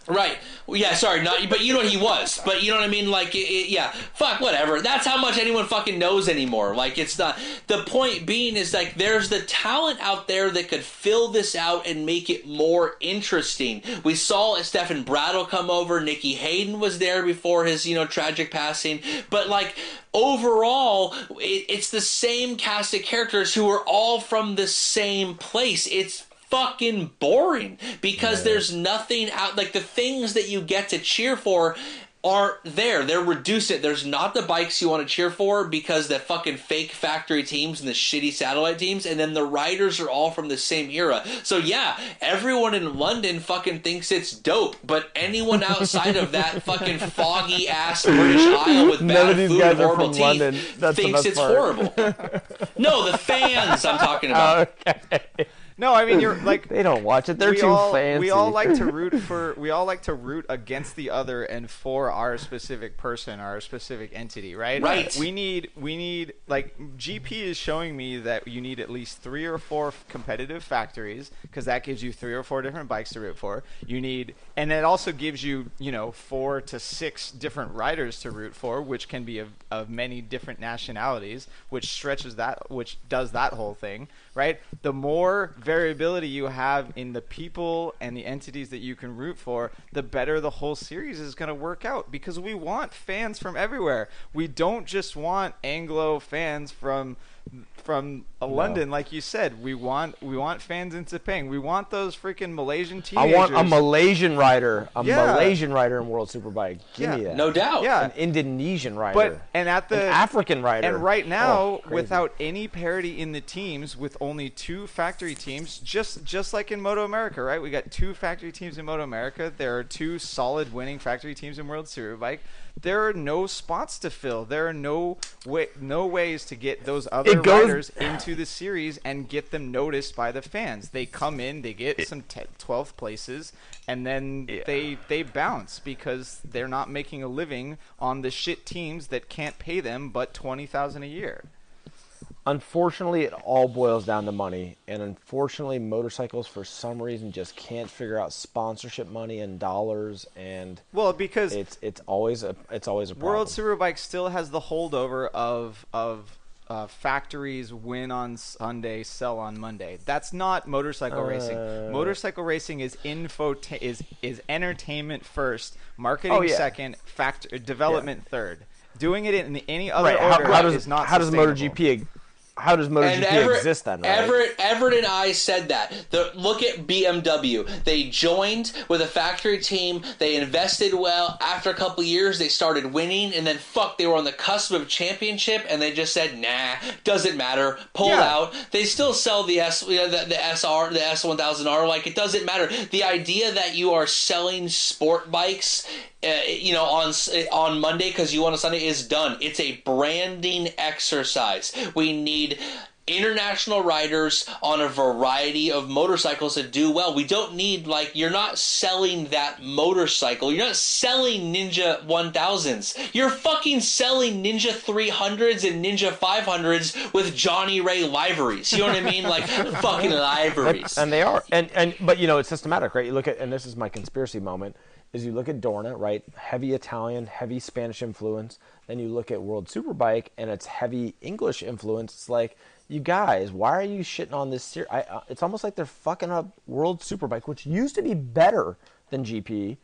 Right. Well, yeah, sorry, but you know what he was. But you know what I mean? Like, yeah, fuck, whatever. That's how much anyone fucking knows anymore. Like, it's not. The point being is, like, there's the talent out there that could fill this out and make it more interesting. We saw Stefan Brattle come over. Nicky Hayden was there before his, tragic passing. But, like, overall, it's the same cast of characters who are all from the same place. It's fucking boring because there's nothing out, like, the things that you get to cheer for aren't there. They're reduced. There's not the bikes you want to cheer for because the fucking fake factory teams and the shitty satellite teams, and then the riders are all from the same era. So yeah, everyone in London fucking thinks it's dope, but anyone outside of that fucking foggy ass British Isle with bad food and horrible teeth thinks it's horrible. No, the fans I'm talking about. Okay. No, I mean, you're like, they don't watch it. They're too fancy. We all like to root against the other and for our specific person, our specific entity, right? Right. We need like, GP is showing me that you need at least 3 or 4 competitive factories, because that gives you 3 or 4 different bikes to root for. And it also gives you 4 to 6 different riders to root for, which can be of many different nationalities, which does that whole thing, right? The more variability you have in the people and the entities that you can root for, the better the whole series is going to work out, because we want fans from everywhere. We don't just want Anglo fans from London, like you said. We want fans in Sepang. We want those freaking Malaysian teenagers. I want a Malaysian rider, Malaysian rider in World Superbike. Give me that. No doubt. Yeah. An Indonesian rider. An African rider. And right now, without any parity in the teams, with only 2 factory teams, just like in Moto America, right? We got 2 factory teams in Moto America. There are 2 solid winning factory teams in World Superbike. There are no spots to fill. There are no ways to get those other riders into the series and get them noticed by the fans. They come in, they get some 12th places, and then they bounce because they're not making a living on the shit teams that can't pay them but $20,000 a year. Unfortunately, it all boils down to money, and unfortunately, motorcycles for some reason just can't figure out sponsorship money and dollars, and because it's always a problem. World Superbike still has the holdover of factories win on Sunday, sell on Monday. That's not motorcycle racing. Motorcycle racing is is entertainment first, marketing second, development third. Doing it in any other order is not sustainable. How does MotoGP exist then? Right? Everett and I said that. Look at BMW. They joined with a factory team. They invested well. After a couple years, they started winning, and then they were on the cusp of a championship, and they just said, "Nah, doesn't matter." Pulled out. They still sell the SR, the S1000R. Like, it doesn't matter. The idea that you are selling sport bikes, on Monday because you won on Sunday is done. It's a branding exercise. We need international riders on a variety of motorcycles that do well. We don't need, you're not selling that motorcycle. You're not selling Ninja 1000s. You're fucking selling Ninja 300s and Ninja 500s with Johnny Ray liveries. You know what I mean? Like, fucking liveries. And they are. But it's systematic, right? You look at, and this is my conspiracy moment, is you look at Dorna, right? Heavy Italian, heavy Spanish influence. Then you look at World Superbike, and it's heavy English influence. It's like, you guys, why are you shitting on this series? It's almost like they're fucking up World Superbike, which used to be better than GP.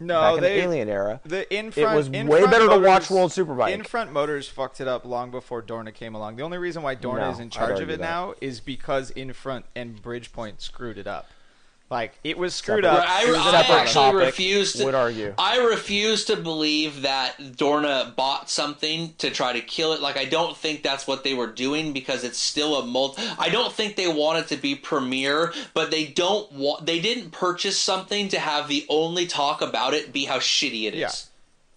No, back in the Alien era. It was way better to watch World Superbike. In-front motors fucked it up long before Dorna came along. The only reason why Dorna is in charge of it now is because in-front and Bridgepoint screwed it up. Like, it was screwed up. I actually refuse to. Would argue. I refuse to believe that Dorna bought something to try to kill it. Like, I don't think that's what they were doing, because it's still a I don't think they want it to be premier, but they didn't purchase something to have the only talk about it be how shitty it is. Yeah.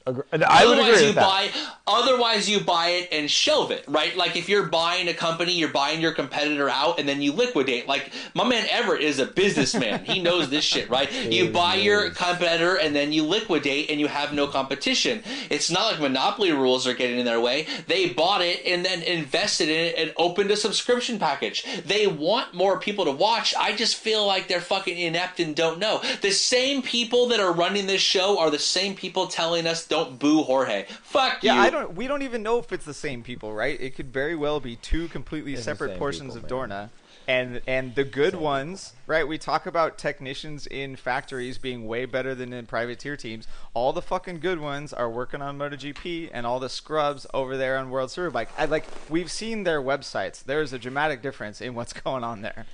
I would agree with that. Otherwise, you buy it and shelve it, right? Like, if you're buying a company, you're buying your competitor out, and then you liquidate. Like, my man Everett is a businessman. He knows this shit, right? You buy your competitor, and then you liquidate, and you have no competition. It's not like monopoly rules are getting in their way. They bought it and then invested in it and opened a subscription package. They want more people to watch. I just feel like they're fucking inept and don't know. The same people that are running this show are the same people telling us, don't boo Jorge. Fuck you. Yeah, we don't even know if it's the same people, right? It could very well be two completely separate portions of Dorna. And the good ones, right? We talk about technicians in factories being way better than in privateer teams. All the fucking good ones are working on MotoGP, and all the scrubs over there on World Superbike. We've seen their websites. There's a dramatic difference in what's going on there.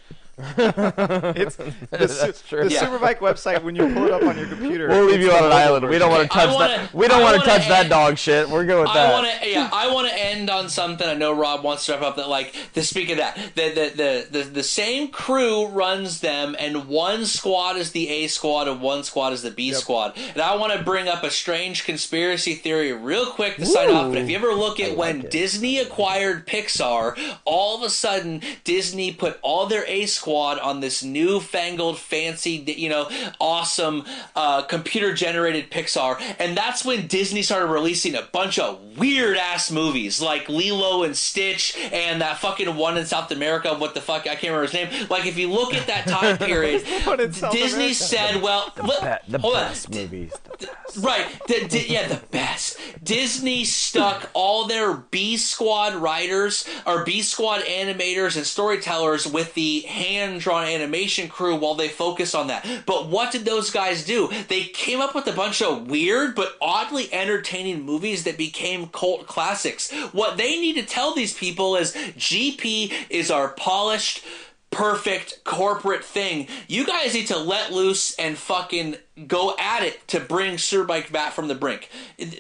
It's the Superbike website. When you pull it up on your computer, we'll leave you on an island. We don't want to touch that. We don't want to touch that dog shit. We're good with that. I want to end on something. I know Rob wants to wrap up that. Like, to speak of that, the same crew runs them, and one squad is the A squad and one squad is the B squad. And I want to bring up a strange conspiracy theory real quick to sign off. But if you ever look at when Disney acquired Pixar, all of a sudden Disney put all their A squad on this newfangled, fancy, awesome computer-generated Pixar, and that's when Disney started releasing a bunch of weird-ass movies, like Lilo and Stitch, and that fucking one in South America, what the fuck, I can't remember his name. Like, if you look at that time period, Disney said, well... The best movies. Right. The best. Disney stuck all their B squad writers, or B squad animators and storytellers with the hand-drawn animation crew while they focused on that. But what did those guys do? They came up with a bunch of weird but oddly entertaining movies that became cult classics. What they need to tell these people is GP is our polished, perfect corporate thing. You guys need to let loose and fucking go at it to bring Superbike back from the brink.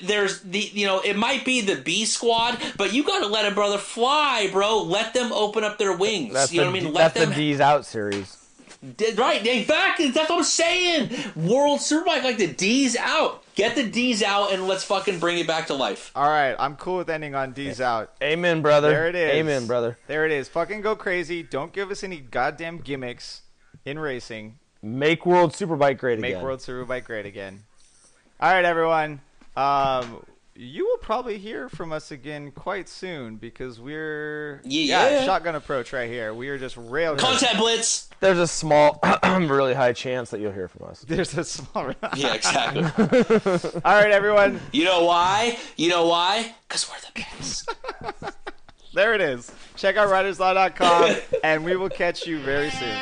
There's it might be the B squad, but you got to let a brother fly, bro. Let them open up their wings. That's you know what I mean? That's the D's Out series. Right, exactly. That's what I'm saying. World Superbike, like, the D's out. Get the D's out and let's fucking bring it back to life. All right, I'm cool with ending on D's out. Amen, brother. There it is. Amen, brother. There it is. Fucking go crazy. Don't give us any goddamn gimmicks in racing. Make World Superbike great again. Make World Superbike great again. All right, everyone. You will probably hear from us again quite soon, because we're shotgun approach right here. We are just rail content blitz. There's a small, really high chance that you'll hear from us. There's a small. Yeah, exactly. All right, everyone. You know why? Because we're the best. There it is. Check out riderslaw.com, and we will catch you very soon.